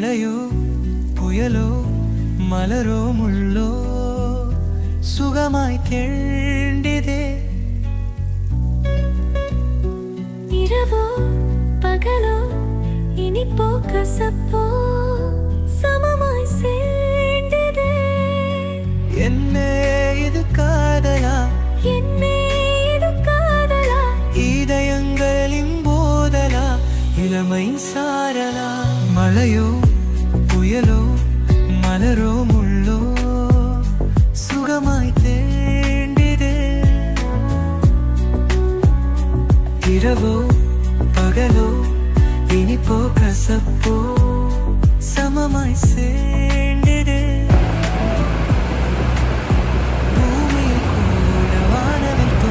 மழையோ புயலோ மலரோ முள்ளோ சுகமாய் தேண்டிதே. இரவோ பகலோ இனிப்போ கசப்போ சமமாய் சேர்ந்ததே. என்னே இது காதலா, என்னே இது காதலா, இதயங்களின் போதலா, இளமை சாரலா. மழையோ புயலோ மலரோ முள்ளோ சுகமாய் தேண்டிதே. இரவோ பகலோ இனிப்போ கசப்போ சமமாய்